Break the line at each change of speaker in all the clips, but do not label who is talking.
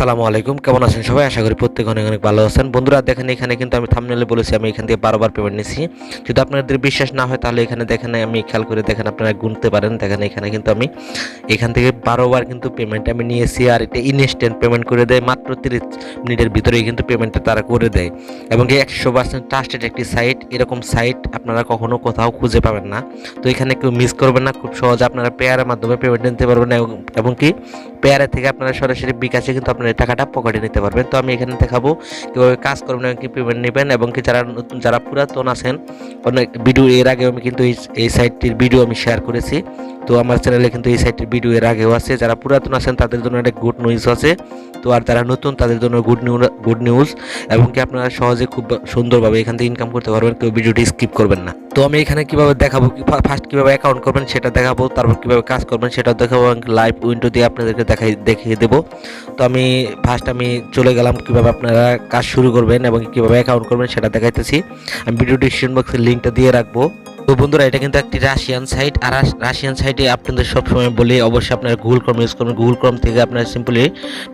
আসসালামু আলাইকুম, কেমন আছেন সবাই? আশা করি প্রত্যেকে অনেক অনেক ভালো আছেন। বন্ধুরা দেখেন, এখানে কিন্তু আমি থাম্বনেলে বলেছি আমি এখান থেকে 12বার পেমেন্ট নিছি। যদি আপনাদের বিশ্বাস না হয় তাহলে এখানে দেখেন, আমি খেয়াল করে দেখেন, আপনারা গুনতে পারেন। দেখেন এখানে কিন্তু আমি এখান থেকে 12বার কিন্তু পেমেন্ট আমি নিয়েছি। আর এটা ইনস্ট্যান্ট পেমেন্ট করে দেয়, মাত্র 30 মিনিটের ভিতরেই কিন্তু পেমেন্টটা তারা করে দেয়। এবং কি 100% ট্রাস্টেড একটি সাইট। এরকম সাইট আপনারা কখনো কোথাও খুঁজে পাবেন না। তো এখানে কেউ মিস করবেন না, খুব সহজে আপনারা পেয়ারের মাধ্যমে পেমেন্ট নিতে পারবেন। এবং কি পেয়ারে থেকে আপনারা সরাসরি বিকাশে কিন্তু আপনার টাকাটা পকেটে নিতে পারবেন। তো আমি এখানে দেখাবো কীভাবে কাজ করবেন এবং কি পেমেন্ট নেবেন। এবং কি যারা পুরাতন আছেন, অনেক ভিডিও এর আগেও আমি কিন্তু এই সাইটটির ভিডিও আমি শেয়ার করেছি। তো আমার চ্যানেলে কিন্তু এই সাইটটির ভিডিও এর আগেও আছে। যারা পুরাতন আছেন তাদের জন্য একটা গুড নিউজ আছে। তো আর যারা নতুন তাদের জন্য গুড নিউজ। এবং কি আপনারা সহজে খুব সুন্দরভাবে এখান থেকে ইনকাম করতে পারবেন, কেউ ভিডিওটি স্কিপ করবেন না। তো আমি এখানে কিভাবে দেখাবো, ফার্স্ট কিভাবে অ্যাকাউন্ট করবেন সেটা দেখাবো, তারপর কিভাবে কাজ করবেন সেটা দেখাবো, লাইভ উইন্ডো দিয়ে আপনাদেরকে দেখিয়ে দেবো। তো আমি চলে গেলাম কিভাবে আপনারা কাজ শুরু করবেন এবং কিভাবে অ্যাকাউন্ট করবেন সেটা দেখাইতেছি। আমি ভিডিও ডিসক্রিপশন বক্সে লিঙ্কটা দিয়ে রাখবো। তো বন্ধুরা, এটা কিন্তু একটি রাশিয়ান সাইট। আর রাশিয়ান সাইটে আপনাদের সবসময় বলি অবশ্যই আপনারা গুগল ক্রোম ইউজ করবেন। গুগল ক্রোম থেকে আপনারা সিম্পলি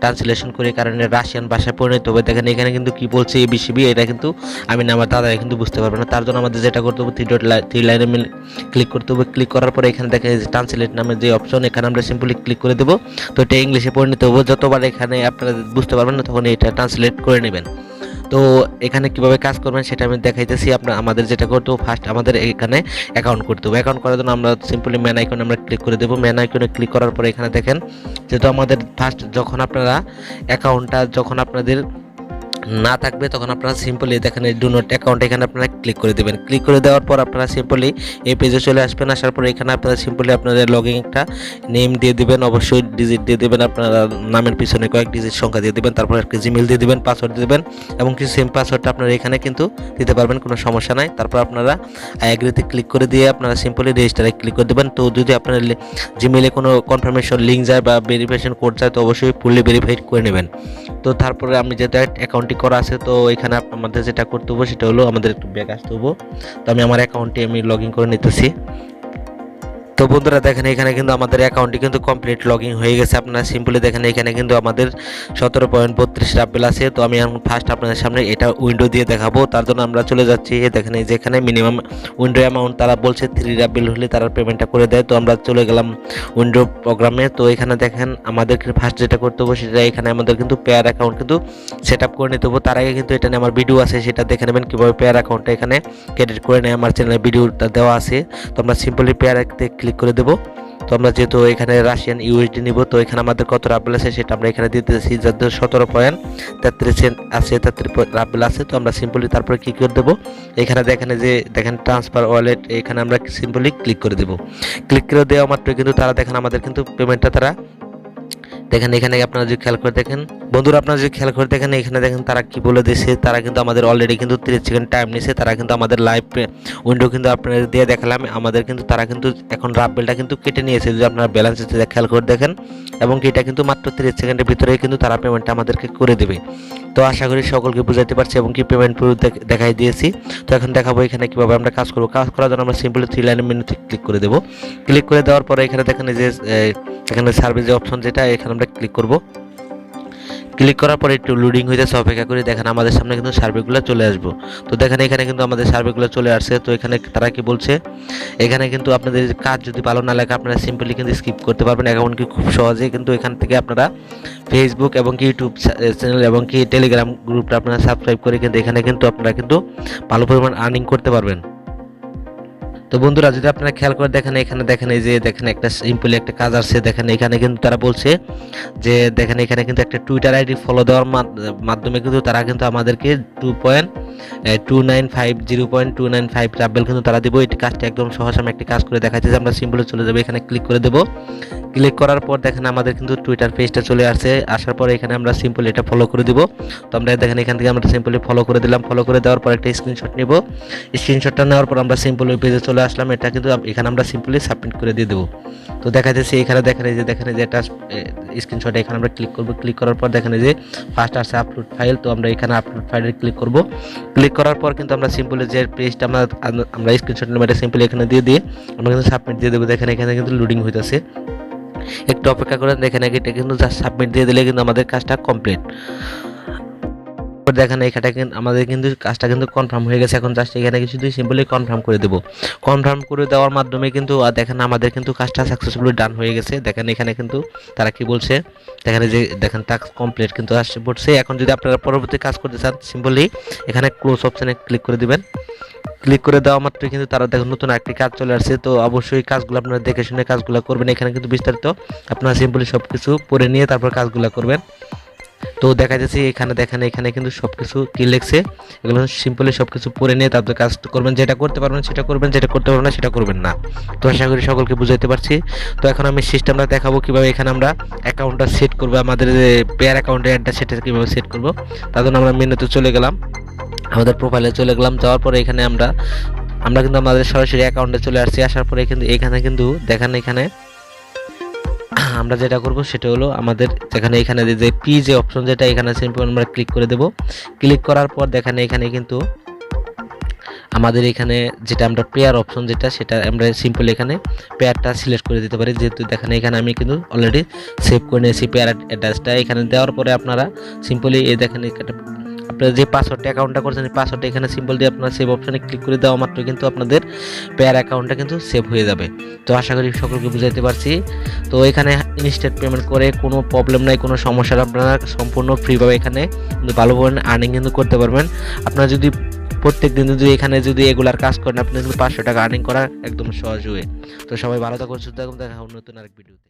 ট্রান্সলেশন করে, কারণ রাশিয়ান ভাষায় পরিণত হবে। দেখেন এখানে কিন্তু কি বলছে এবিসিবি, এটা কিন্তু আমি না আমার দাদারা কিন্তু বুঝতে পারবে না। তার জন্য আমাদের যেটা করতে হবে, থ্রি লাইনে ক্লিক করতে হবে। ক্লিক করার পরে এখানে দেখেন ট্রান্সলেট নামে যে অপশন, এখানে আমরা সিম্পলি ক্লিক করে দেবো। তো এটা ইংলিশে পরিণত হবে। যতবার এখানে আপনারা বুঝতে পারবেন না তখন এটা ট্রান্সলেট করে নেবেন। তো এখানে কিভাবে কাজ করবেন সেটা আমি দেখাইতেছি। আমাদের যেটা করতে হবে, ফার্স্ট আমাদের এখানে অ্যাকাউন্ট করতে হবে। অ্যাকাউন্ট করার জন্য আমরা সিম্পলি ম্যান আইকনে আমরা ক্লিক করে দেবো। ম্যান আইকনে ক্লিক করার পরে এখানে দেখেন, যেহেতু আমাদের ফার্স্ট যখন আপনাদের না থাকবে তখন আপনারা সিম্পলি দেখেন ডু নট অ্যাকাউন্ট, এখানে আপনারা ক্লিক করে দেবেন। ক্লিক করে দেওয়ার পর আপনারা সিম্পলি এই পেজে চলে আসবেন। আসার পরে এখানে আপনারা সিম্পলি আপনাদের লগইন একটা নেম দিয়ে দিবেন, অবশ্যই ডিজিট দিয়ে দেবেন। আপনারা নামের পিছনে কয়েক ডিজিট সংখ্যা দিয়ে দেবেন, তারপর একটা জিমেল দিয়ে দেবেন, পাসওয়ার্ড দিয়ে দেবেন। এবং কি সেম পাসওয়ার্ডটা আপনারা এখানে কিন্তু দিতে পারবেন, কোনো সমস্যা নাই। তারপর আপনারা অ্যাগ্রিতে ক্লিক করে দিয়ে আপনারা সিম্পলি রেজিস্টারে ক্লিক করে দেবেন। তো যদি আপনার জিমেলে কোনো কনফার্মেশন লিঙ্ক যায় বা ভেরিফিকেশন কোড যায় তো অবশ্যই ফুললি ভেরিফাইড করে নেবেন। তো তারপরে আমি যেটা অ্যাকাউন্টটি করা আছে, তো এখানে আমাদের যেটা করতে হবে সেটা হলো আমাদের একটু ব্যাক আসতে হবে। তো আমি আমার অ্যাকাউন্টটি লগ ইন করে নিতেছি। তো বন্ধুরা দেখেন, এখানে কিন্তু আমাদের অ্যাকাউন্টটি কিন্তু কমপ্লিট লগইন হয়ে গেছে। আপনারা সিম্পলি দেখেন এখানে কিন্তু আমাদের 17.32 রাব্বেল আছে। তো আমি এখন ফার্স্ট আপনাদের সামনে এটা উইন্ডো দিয়ে দেখাবো। তার জন্য আমরা চলে যাচ্ছি, দেখেন এই যেখানে মিনিমাম উইন্ডো অ্যামাউন্ট তারা বলছে 3 রাব্বেল হলে তারা পেমেন্টটা করে দেয়। তো আমরা চলে গেলাম উইন্ডো প্রোগ্রামে। তো এখানে দেখেন আমাদেরকে ফার্স্ট যেটা করতে হবে সেটা, এখানে আমাদের কিন্তু পেয়ার অ্যাকাউন্ট কিন্তু সেট আপ করে নিতে হবে। তার আগে কিন্তু এটা নিয়ে আমার ভিডিও আছে, সেটা দেখে নেবেন কীভাবে পেয়ার অ্যাকাউন্টটা এখানে ক্রেডিট করে নেয়। আমার চ্যানেলে ভিডিওটা দেওয়া আছে। তো আমরা সিম্পলি পেয়ারতে ক্লিক করে দেবো। তো আমরা যেহেতু এখানে রাশিয়ান ইউএসডি নিব, তো এখানে আমাদের কত রাব্বেল আছে সেটা আমরা এখানে দিতেছি। যাদের 17.33 আছে, 33 রাব্বেল আছে। তো আমরা সিম্পলি তারপরে কি করে দেবো, এখানে দেখেন ট্রান্সফার ওয়ালেট, এখানে আমরা সিম্পলি ক্লিক করে দেবো। ক্লিক করে দেওয়া মাত্র কিন্তু তারা দেখেন আমাদের কিন্তু পেমেন্টটা তারা দেখেন এখানে আপনারা যদি খেয়াল করে দেখেন, বন্ধুরা আপনারা যদি খেয়াল করে দেখেন, এখানে দেখেন তারা কি বলে দিয়েছে। তারা কিন্তু আমাদের অলরেডি কিন্তু 30 সেকেন্ড টাইম নিয়েছে। তারা কিন্তু আমাদের লাইভ উইন্ডো কিন্তু আপনাদের দিয়ে দেখালাম। আমাদের কিন্তু তারা কিন্তু এখন রাব্বেলটা কিন্তু কেটে নিয়েছে, যদি আপনারা ব্যালেন্স খেয়াল করে দেখেন। এবং এটা কিন্তু মাত্র 30 সেকেন্ডের ভিতরেই কিন্তু তারা পেমেন্টটা আমাদেরকে করে দেবে। তো আশা করি সকলকে বুঝাতে পারছি এবং কি পেমেন্ট পুরো দেখাই দিয়েছি। তো এখন দেখাবো এখানে কিভাবে আমরা কাজ করবো। কাজ করার জন্য আমরা সিম্পলি 3 লাইনের মেনুতে ক্লিক করে দেবো। ক্লিক করে দেওয়ার পরে এখানে দেখেন যে এখানে সার্ভিস যে অপশন, যেটা এখানে আমরা ক্লিক করব। ক্লিক করার পরে একটু লোডিং হয়ে যাচ্ছে, অপেক্ষা করে দেখেন আমাদের সামনে কিন্তু সার্ভেগুলো চলে আসবো। তো দেখেন এখানে কিন্তু আমাদের সার্ভেগুলো চলে আসছে। তো এখানে তারা কি বলছে, এখানে কিন্তু আপনাদের কাজ যদি ভালো না লাগে আপনারা সিম্পলি কিন্তু স্কিপ করতে পারবেন। এমনকি খুব সহজে কিন্তু এখান থেকে আপনারা ফেসবুক এবং কি ইউটিউব চ্যানেল এবং কি টেলিগ্রাম গ্রুপটা আপনারা সাবস্ক্রাইব করে কিন্তু এখানে কিন্তু আপনারা কিন্তু ভালো পরিমাণ আর্নিং করতে পারবেন। তো বন্ধুরা যদি আপনারা খেয়াল করে দেখেন, এখানে দেখেন এই যে দেখেন একটা সিম্পলি একটা কাজ আসছে। দেখেন এখানে কিন্তু তারা বলছে যে দেখেন এখানে কিন্তু একটা টুইটার আইডি ফলো দেওয়ার মাধ্যমে কিন্তু তারা কিন্তু আমাদেরকে 0.295 রাব্বেল কিন্তু তারা দেবো। এই কাজটা একদম সহজ, আমি একটি কাজ করে দেখাচ্ছি। যে আমরা সিম্পলি চলে যাবো, এখানে ক্লিক করে দেবো। ক্লিক করার পর দেখেন আমাদের কিন্তু টুইটার পেজটা চলে আসছে। আসার পর এখানে আমরা সিম্পলি এটা ফলো করে দিব। তো আমরা দেখেন এখান থেকে আমরা সিম্পলি ফলো করে দিলাম। ফলো করে দেওয়ার পর একটা স্ক্রিনশট নিব। স্ক্রিনশটটা নেওয়ার পর আমরা সিম্পলি পেজে চলে আসলাম। এটা কিন্তু এখানে আমরা সিম্পলি সাবমিট করে দিয়ে দেবো। তো দেখা যাচ্ছে এখানে দেখেন এই যে একটা স্ক্রিনশট, এখানে আমরা ক্লিক করব। ক্লিক করার পর দেখেন এই যে ফার্স্ট আসছে আপলোড ফাইল। তো আমরা এখানে আপলোড ফাইলে ক্লিক করব। ক্লিক করার পর কিন্তু আমরা সিম্পলি যে পেজটা আমরা স্ক্রিনশট নেব, এটা সিম্পলি এখানে দিয়ে আমরা কিন্তু সাবমিট দিয়ে দেবো। দেখেন এখানে কিন্তু লোডিং হইতেছে। একটু অপেক্ষা করেন, দেখেন এটা কিন্তু জাস্ট সাবমিট দিয়ে দিলে কিন্তু আমাদের কাজটা কমপ্লিট। দেখেন এখানে কিন্তু আমাদের কিন্তু কাজটা কিন্তু কনফার্ম হয়ে গেছে। এখন জাস্ট এখানে শুধু সিম্পলি কনফার্ম করে দেব। কনফার্ম করে দেওয়ার মাধ্যমে কিন্তু দেখেন আমাদের কিন্তু কাজটা সাকসেসফুলি ডান হয়ে গেছে। দেখেন এখানে কিন্তু তারা কি বলছে, দেখেন যে দেখেন টাস্ক কমপ্লিট কিন্তু আসছে পড়ছে। এখন যদি আপনারা পরবর্তী কাজ করতে চান সিম্পলি এখানে ক্লোজ অপশনে ক্লিক করে দিবেন। ক্লিক করে দেওয়া মাত্র কিন্তু তারা দেখুন নতুন একটি কাজ চলে আসছে। তো অবশ্যই কাজগুলো আপনারা দেখে শুনে কাজগুলো করবেন। এখানে কিন্তু বিস্তারিত আপনারা সিম্পলি সব কিছু পড়ে নিয়ে তারপর কাজগুলো করবেন। তো দেখা যাচ্ছে এখানে দেখেন এখানে কিন্তু সব কিছু কি লিখছে, এগুলো সিম্পলি সব কিছু পড়ে নিয়ে তারপরে কাজ করবেন। যেটা করতে পারবেন সেটা করবেন, যেটা করতে পারবেন না সেটা করবেন না। তো আশা করি সকলকে বুঝাইতে পারছি। তো এখন আমি সিস্টেমটা দেখাবো কিভাবে এখানে আমরা অ্যাকাউন্টটা সেট করবো, আমাদের পেয়ার অ্যাকাউন্টের অ্যাডটা সেটা কীভাবে সেট করবো। তার জন্য আমরা মেনুতে চলে গেলাম, আমাদের প্রোফাইলে চলে গেলাম। যাওয়ার পরে এখানে আমরা কিন্তু আমাদের সরাসরি অ্যাকাউন্টে চলে আসছি। আসার পরে কিন্তু এখানে কিন্তু দেখেন এখানে আমরা যেটা করব সেটা হলো আমাদের এখানে যে পি যে অপশন যেটা এখানে সিম্পল আমরা ক্লিক করে দেব। ক্লিক করার পর দেখেন এখানে কিন্তু আমাদের এখানে যেটা আমরা পেয়ার অপশন যেটা সেটা আমরা সিম্পল এখানে পেয়ারটা সিলেক্ট করে দিতে পারি। যেহেতু দেখেন এখানে আমি কিন্তু অলরেডি সেভ করে নিয়েছি পেয়ার অ্যাড্রেসটা। এখানে দেওয়ার পরে আপনারা সিম্পলি এই দেখেন আপনারা যে পাসওয়ার্ড অ্যাকাউন্টটা করছেন এই পাসওয়ার্ডটা এখানে সিম্পল দিয়ে আপনারা সেভ অপশনে ক্লিক করে দেওয়া মাত্র কিন্তু আপনাদের পেয়ার অ্যাকাউন্টটা কিন্তু সেভ হয়ে যাবে। তো আশা করি সকলকে বুঝাইতে পারছি। তো এখানে ইনস্ট্যান্ট পেমেন্ট করে কোনো প্রবলেম নাই, কোনো সমস্যা আপনারা সম্পূর্ণ ফ্রিভাবে এখানে কিন্তু ভালোভাবে আর্নিং কিন্তু করতে পারবেন। আপনারা যদি প্রত্যেক দিন যদি এখানে যদি এগুলার কাজ করেন আপনি কিন্তু 500 টাকা আর্নিং করা একদম সহজ হয়ে। তো সবাই ভালো থাকুন, সুস্থ থাকুন, দেখা হবে নতুন আরেক ভিডিওতে।